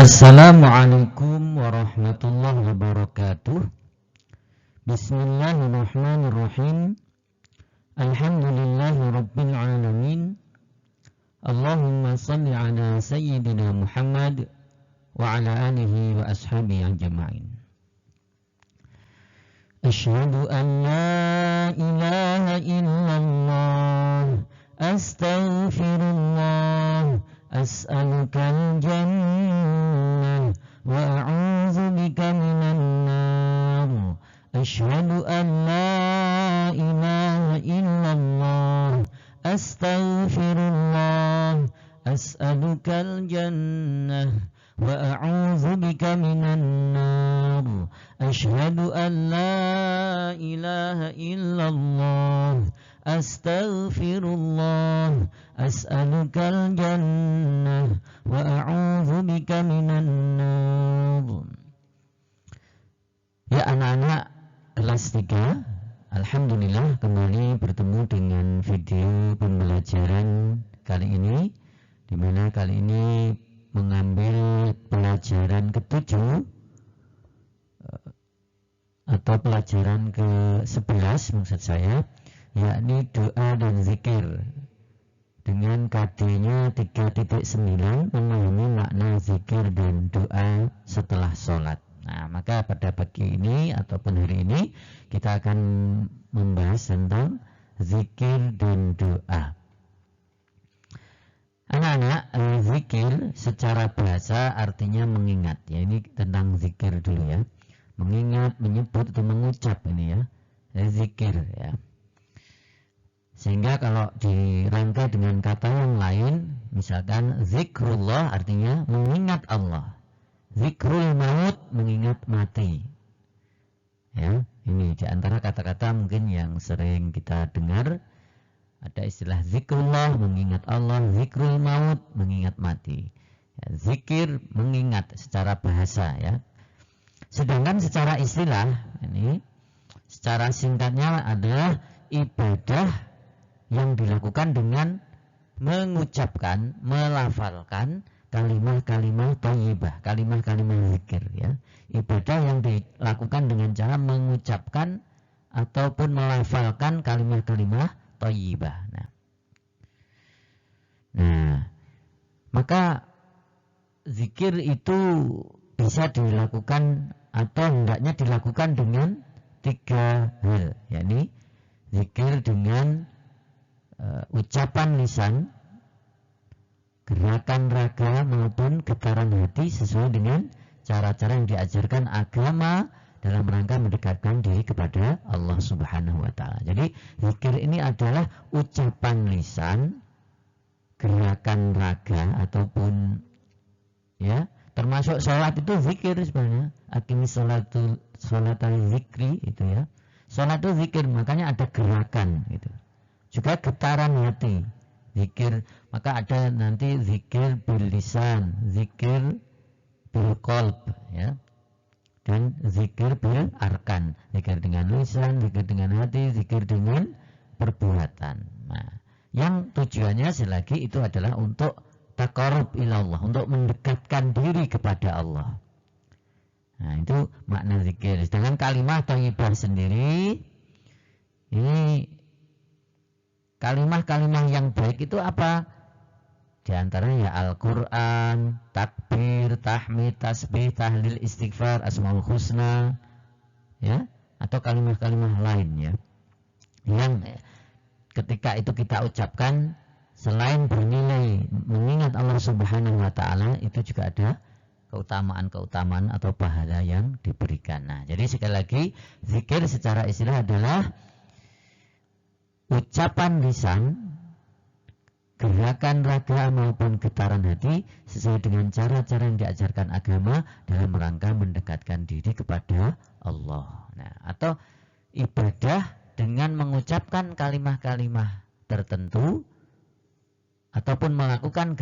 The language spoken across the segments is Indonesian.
Assalamualaikum warahmatullahi wabarakatuh. Bismillahirrahmanirrahim. Alhamdulillahi rabbil alamin. Allahumma salli ala sayyidina Muhammad wa ala alihi wa ashabihi ajma'in. Asyhadu an la ilaha illallah, astaghfirullah, as'alukal jannah wa a'udzu bika minan nar. Asyhadu an la ilaha illallah, astaghfirullah, as'alukal jannah wa a'udzu bika minan nar. Asyhadu an la ilaha illallah, astaghfirullah, as'alukal jannah wa a'udzu bika minan nar. Ya anak-anak kelas 3, alhamdulillah kembali bertemu dengan video pembelajaran kali ini, di mana kali ini mengambil pelajaran ke-7 atau pelajaran ke-11 maksud saya, yakni doa dan zikir dengan KD-nya 3.9, memahami makna zikir dan doa setelah sholat. Nah, maka pada pagi ini ataupun hari ini kita akan membahas tentang zikir dan doa. Anak-anak, zikir secara bahasa artinya mengingat. Ya, ini tentang zikir dulu ya. Mengingat, menyebut atau mengucap ini ya. Zikir ya. Sehingga kalau dirangkai dengan kata yang lain, misalkan zikrullah artinya mengingat Allah. Zikrul maut mengingat mati. Ya, ini di antara kata-kata mungkin yang sering kita dengar. Ada istilah zikrullah mengingat Allah, zikrul maut mengingat mati. Ya, zikir mengingat secara bahasa ya. Sedangkan secara istilah ini secara singkatnya adalah ibadah yang dilakukan dengan mengucapkan, melafalkan kalimah-kalimah thayyibah, kalimah-kalimah zikir ya. Ibadah yang dilakukan dengan cara mengucapkan ataupun melafalkan kalimah-kalimah thayyibah. Nah, maka zikir itu bisa dilakukan atau hendaknya dilakukan dengan 3 hal, yakni zikir dengan ucapan lisan, gerakan raga maupun getaran hati sesuai dengan cara-cara yang diajarkan agama dalam rangka mendekatkan diri kepada Allah Subhanahu wa taala. Jadi zikir ini adalah ucapan lisan, gerakan raga ataupun ya, termasuk sholat itu zikir sebenarnya. Aqimis sholatal zikri itu ya. Sholat itu zikir, makanya ada gerakan gitu. Juga getaran hati, zikir, maka ada nanti zikir bil lisan, zikir bil qalb ya. Dan zikir bil arkan, zikir dengan lisan, zikir dengan hati, zikir dengan perbuatan. Nah, yang tujuannya selagi itu adalah untuk taqarrub ilallah, untuk mendekatkan diri kepada Allah. Nah, itu makna zikir. Sedangkan kalimah thayyibah sendiri, ini kalimah-kalimah yang baik itu apa? Di antaranya ya Al-Quran, takbir, tahmid, tasbih, tahlil, istighfar, asmaul husna, ya, atau kalimah-kalimah lain ya, yang ketika itu kita ucapkan selain bernilai mengingat Allah Subhanahu wa taala, itu juga ada keutamaan-keutamaan atau pahala yang diberikan. Nah, jadi sekali lagi, zikir secara istilah adalah ucapan lisan, gerakan raga maupun getaran hati sesuai dengan cara-cara yang diajarkan agama dalam rangka mendekatkan diri kepada Allah. Nah, atau ibadah dengan mengucapkan kalimah-kalimah tertentu ataupun melakukan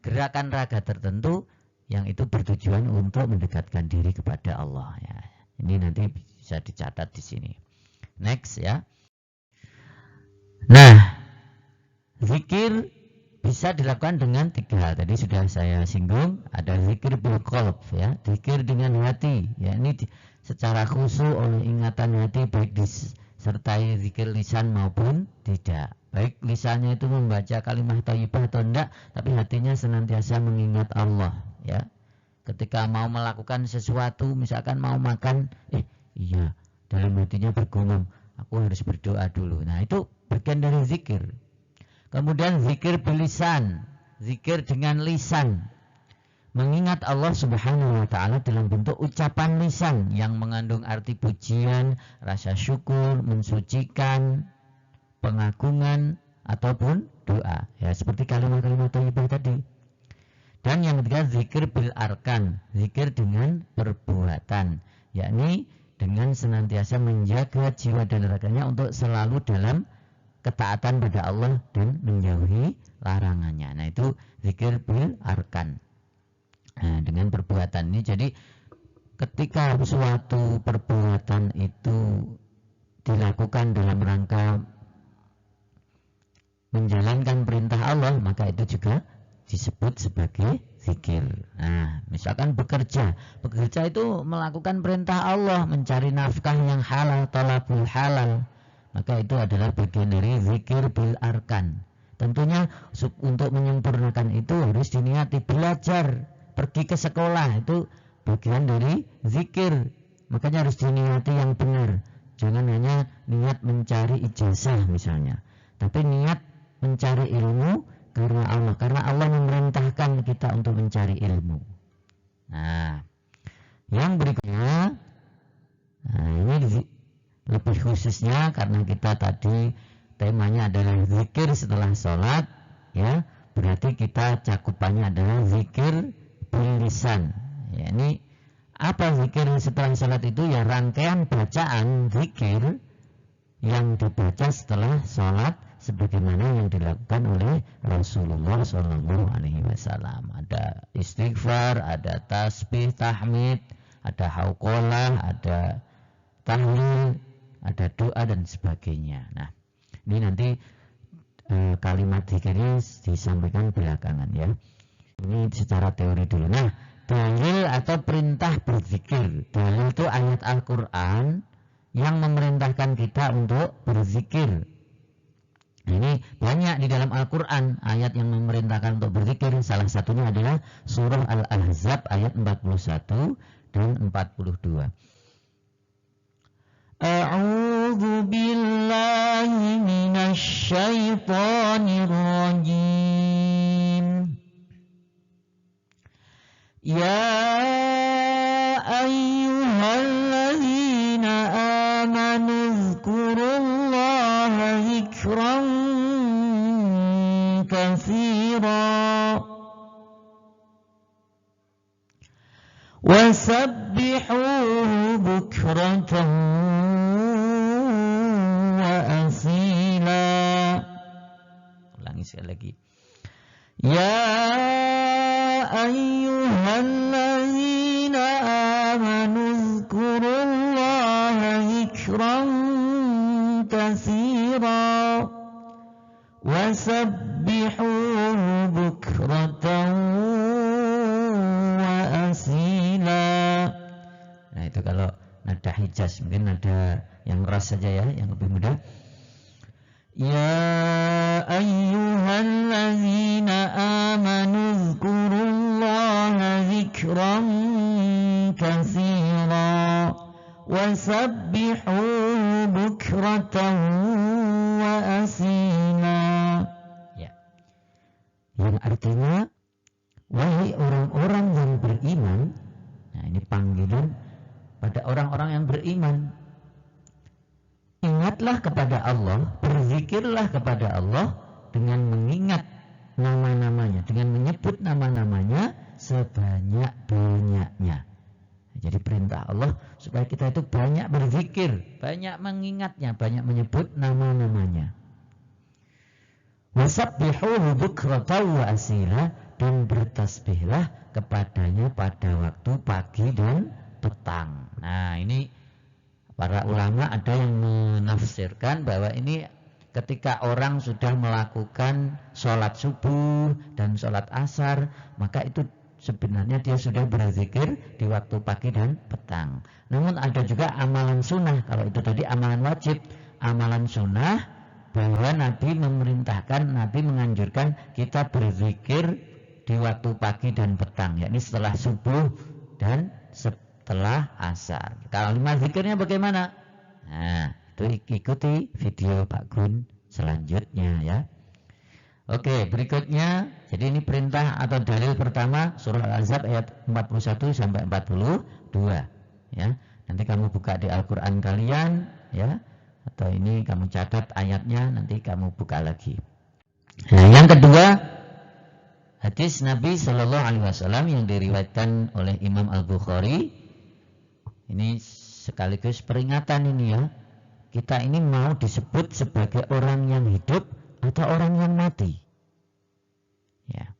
gerakan raga tertentu yang itu bertujuan untuk mendekatkan diri kepada Allah ya. Ini nanti bisa dicatat di sini. Next ya. Nah, zikir bisa dilakukan dengan 3 hal. Tadi sudah saya singgung, ada zikir bil qalb ya, zikir dengan hati. Ya, ini secara khusyuk oleh ingatan hati, baik disertai zikir lisan maupun tidak. Baik lisannya itu membaca kalimat thayyibah atau tidak, tapi hatinya senantiasa mengingat Allah ya. Ketika mau melakukan sesuatu, misalkan mau makan, iya, dalam hatinya bergumam, aku harus berdoa dulu. Nah, itu bagian dari zikir. Kemudian zikir bilisan, zikir dengan lisan. Mengingat Allah Subhanahu wa taala dalam bentuk ucapan lisan yang mengandung arti pujian, rasa syukur, mensucikan, pengagungan ataupun doa. Ya, seperti kalimat-kalimat thayyibah tadi. Dan yang ketiga zikir bil arkan, zikir dengan perbuatan, yakni dengan senantiasa menjaga jiwa dan raganya untuk selalu dalam ketaatan pada Allah dan menjauhi larangannya. Nah, itu zikir bil arkan. Nah, dengan perbuatan ini, jadi ketika suatu perbuatan itu dilakukan dalam rangka menjalankan perintah Allah, maka itu juga disebut sebagai zikir. Nah, misalkan bekerja itu melakukan perintah Allah, mencari nafkah yang halal, talabul halal, maka itu adalah bagian dari zikir bil arkan. Tentunya untuk menyempurnakan itu harus diniati. Belajar, pergi ke sekolah, itu bagian dari zikir. Makanya harus diniati yang benar. Jangan hanya niat mencari ijazah misalnya, tapi niat mencari ilmu karena Allah memerintahkan kita untuk mencari ilmu. Nah, yang berikutnya, ini lebih khususnya karena kita tadi temanya adalah zikir setelah sholat, ya, berarti kita cakupannya adalah zikir bil lisan. Ya, ini apa zikir setelah sholat itu? Ya, rangkaian bacaan zikir yang dibaca setelah sholat sebagaimana yang dilakukan oleh Rasulullah SAW. Ada istighfar, ada tasbih, tahmid, ada hauqalah, ada tahlil, ada doa dan sebagainya. Nah, ini nanti kalimat zikirnya disampaikan belakangan ya. Ini secara teori dulu. Nah, dalil atau perintah berzikir. Dalil itu ayat Al-Quran yang memerintahkan kita untuk berzikir. Ini banyak di dalam Al-Quran ayat yang memerintahkan untuk berzikir. Salah satunya adalah surah Al-Ahzab ayat 41 dan 42. A'udzu billahi minasy syaithanir rajim. Ya ayyuhalladzina amanu dzkurullaha dzikran katsira wasabbihuhu bukratan wa asila. Ulangi sekali lagi. Ya ayyuhalladzina amanu dzkurullaha dzikran katsira wasabbihuhu bukratan wa asila. Nah, itu kalau nada Hijaz, mungkin nada yang ras saja ya, yang lebih mudah. Ya ayyuhalladzina amanu dzkurullaha dzikran katsira wasabbihuhu bukratan wa asila. Ya. Yang artinya, wahai orang-orang yang beriman. Nah, ini panggilan pada orang-orang yang beriman. Ingatlah kepada Allah, berzikirlah kepada Allah dengan mengingat nama-namanya, dengan menyebut nama-namanya sebanyak-banyaknya. Jadi perintah Allah supaya kita itu banyak berzikir, banyak mengingatnya, banyak menyebut nama-namanya. Wasabbihuhu bukratan wa asila, dan bertasbihlah kepadanya pada waktu pagi dan petang. Nah, ini para ulama ada yang menafsirkan bahwa ini ketika orang sudah melakukan sholat subuh dan sholat asar, maka itu sebenarnya dia sudah berzikir di waktu pagi dan petang. Namun ada juga amalan sunnah. Kalau itu tadi amalan wajib, amalan sunnah bahwa Nabi memerintahkan, Nabi menganjurkan kita berzikir di waktu pagi dan petang, yakni setelah subuh dan setelah asar. Kalimat zikirnya bagaimana? Nah, itu ikuti video Pak Gun selanjutnya ya. Oke, berikutnya, jadi ini perintah atau dalil pertama surah Al-Ahzab ayat 41 sampai 42 ya. Nanti kamu buka di Al-Qur'an kalian ya, atau ini kamu catat ayatnya, nanti kamu buka lagi. Nah, yang kedua, hadis Nabi Shallallahu Alaihi Wasallam yang diriwayatkan oleh Imam Al-Bukhari. Ini sekaligus peringatan ini ya. Kita ini mau disebut sebagai orang yang hidup atau orang yang mati. Ya.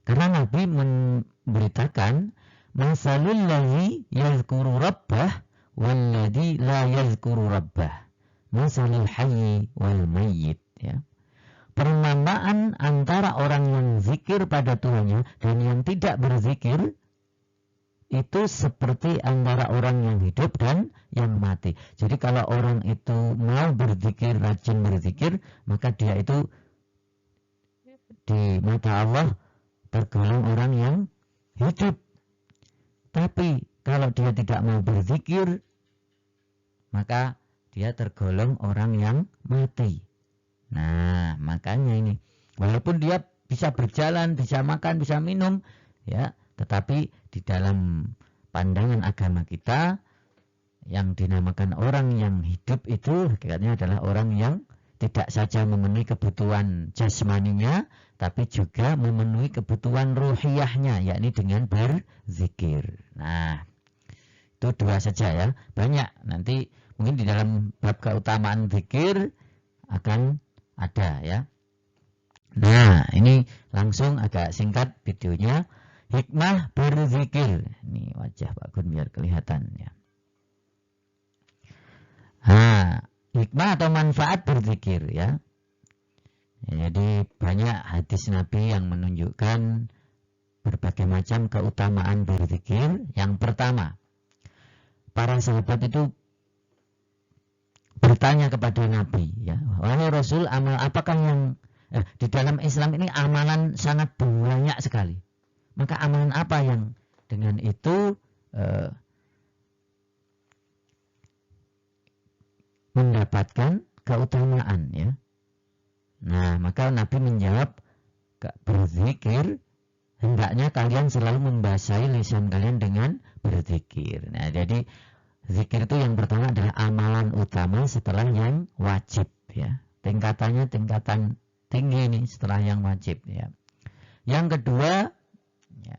Karena Nabi memberitakan masalul ladzi yazkuru rabbah wal ladzi la yazkuru rabbah. Masalul hayyi wal mayyit ya. Perumpamaan antara orang yang zikir pada Tuhannya dan yang tidak berzikir itu seperti antara orang yang hidup dan yang mati. Jadi kalau orang itu mau berzikir, rajin berzikir, maka dia itu di mata Allah tergolong orang yang hidup. Tapi kalau dia tidak mau berzikir, maka dia tergolong orang yang mati. Nah, makanya ini, walaupun dia bisa berjalan, bisa makan, bisa minum, ya, tetapi di dalam pandangan agama kita, yang dinamakan orang yang hidup itu hakikatnya adalah orang yang tidak saja memenuhi kebutuhan jasmaninya, tapi juga memenuhi kebutuhan ruhiyahnya, yakni dengan berzikir. Nah, itu dua saja ya, banyak. Nanti mungkin di dalam bab keutamaan zikir akan ada ya. Nah, ini langsung agak singkat videonya. Hikmah berzikir. Ini wajah Pak Gun biar kelihatan ya. Nah, hikmah atau manfaat berzikir ya. Jadi banyak hadis Nabi yang menunjukkan berbagai macam keutamaan berzikir. Yang pertama, para sahabat itu bertanya kepada Nabi ya, wahai Rasul, amal apakah yang di dalam Islam ini amalan sangat banyak sekali. Maka amalan apa yang dengan itu mendapatkan keutamaan ya. Nah, maka Nabi menjawab, berzikir, hendaknya kalian selalu membasahi lisan kalian dengan berzikir. Nah, jadi zikir itu yang pertama adalah amalan utama setelah yang wajib ya. Tingkatannya tingkatan tinggi nih setelah yang wajib ya. Yang kedua ya,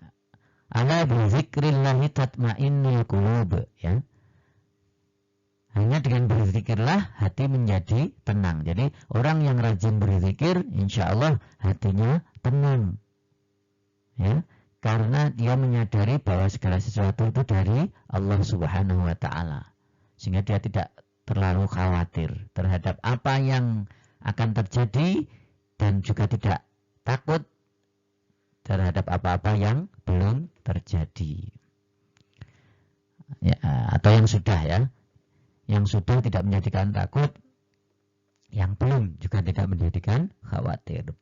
ala bizikrillahi tatmainnul qulub ya. Hanya dengan berzikirlah hati menjadi tenang. Jadi orang yang rajin berzikir insya Allah hatinya tenang ya. Karena dia menyadari bahwa segala sesuatu itu dari Allah Subhanahu wa Ta'ala. Sehingga dia tidak terlalu khawatir terhadap apa yang akan terjadi dan juga tidak takut terhadap apa-apa yang belum terjadi. Ya, atau yang sudah ya. Yang sudah tidak menjadikan takut, yang belum juga tidak menjadikan khawatir.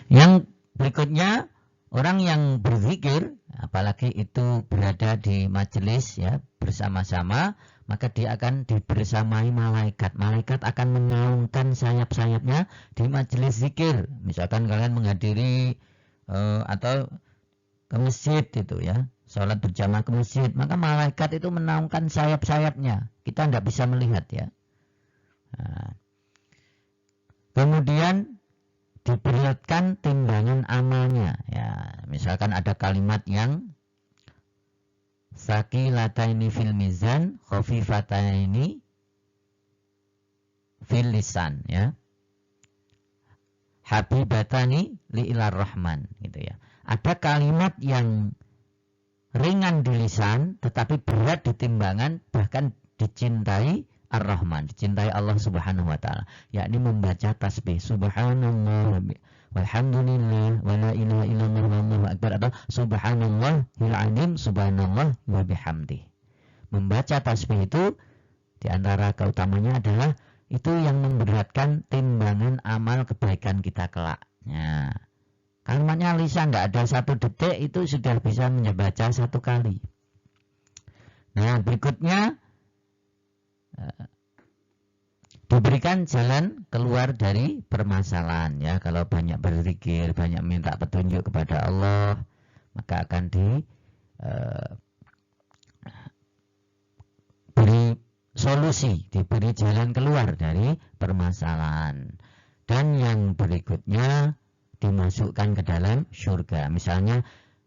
Yang berikutnya, orang yang berzikir, apalagi itu berada di majelis ya bersama-sama, maka dia akan dibersamai malaikat. Malaikat akan menaungkan sayap-sayapnya di majelis zikir. Misalkan kalian menghadiri atau ke masjid itu ya, sholat berjamaah ke masjid, maka malaikat itu menaungkan sayap-sayapnya. Kita tidak bisa melihat ya. Nah, kemudian diperlihatkan timbangan amalnya ya. Misalkan ada kalimat yang sakilataini fil mizan khafifataini fil lisan ya, habibatani li'ilar rahman gitu ya. Ada kalimat yang ringan di lisan tetapi berat di timbangan, bahkan dicintai Ar-Rahman, dicintai Allah Subhanahu wa taala, yakni membaca tasbih subhanallah walhamdulillah wala ilaha illallah wallahu akbar atau subhanallahil azim subhanallah wa bihamdi. Membaca tasbih itu di antara keutamanya adalah itu yang memberatkan timbangan amal kebaikan kita kelak. Ya. Kalimatnya lisan nggak ada 1 detik itu sudah bisa membaca 1 kali. Nah, berikutnya diberikan jalan keluar dari permasalahan, ya. Kalau banyak berzikir, banyak minta petunjuk kepada Allah, maka akan diberi solusi, diberi jalan keluar dari permasalahan. Dan yang berikutnya dimasukkan ke dalam surga. Misalnya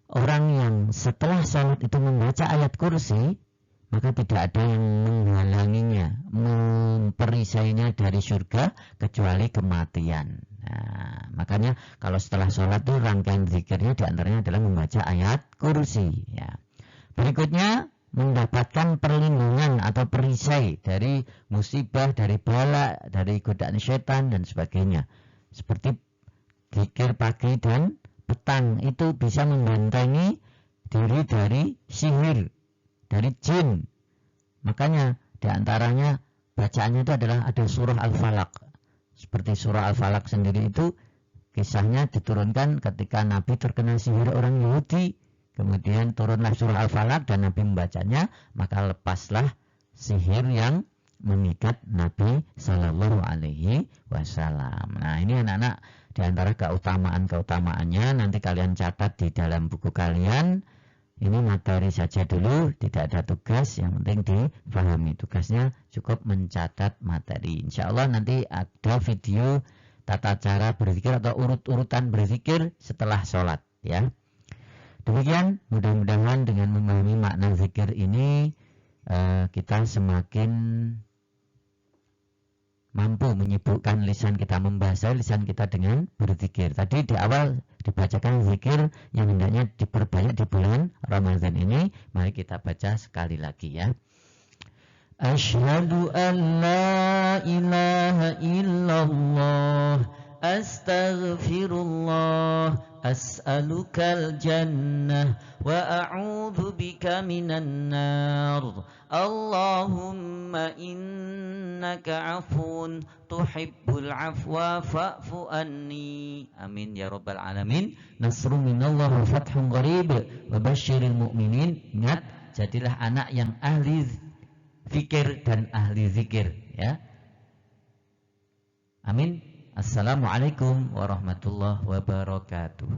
orang yang setelah salat itu membaca ayat kursi, maka tidak ada yang menghalanginya, memperisainya dari surga kecuali kematian. Nah, makanya kalau setelah sholat itu rangkaian zikirnya diantaranya adalah membaca ayat kursi. Ya. Berikutnya mendapatkan perlindungan atau perisai dari musibah, dari bala, dari godaan setan dan sebagainya. Seperti zikir pagi dan petang itu bisa membentengi diri dari sihir, dari jin. Makanya diantaranya bacaannya itu adalah ada surah Al-Falaq. Seperti surah Al-Falaq sendiri itu kisahnya diturunkan ketika Nabi terkena sihir orang Yahudi. Kemudian turunlah surah Al-Falaq dan Nabi membacanya, maka lepaslah sihir yang mengikat Nabi Sallallahu Alaihi Wasallam. Nah, ini anak-anak diantara keutamaan-keutamaannya nanti kalian catat di dalam buku kalian. Ini materi saja dulu, tidak ada tugas, yang penting difahami. Tugasnya cukup mencatat materi. Insya Allah nanti ada video tata cara berzikir atau urut-urutan berzikir setelah sholat, ya. Demikian, mudah-mudahan dengan memahami makna zikir ini kita semakin mampu menyibukkan lisan kita, membasahi lisan kita dengan berzikir. Tadi di awal dibacakan zikir yang hendaknya diperbanyak di bulan Ramadan ini. Mari kita baca sekali lagi, ya. Asyhadu an la ilaha illallah, astaghfirullah, as'alukal jannah wa a'udzu bika minan nar. Allahumma innaka afun tuhibbul afwa fa'fu anni. Amin ya rabbal alamin. Nasrun minallah wa fathun qarib wa basyiril mu'minin. Ingat, jadilah anak yang ahli fikir dan ahli zikir, ya. Amin. Assalamualaikum warahmatullahi wabarakatuh.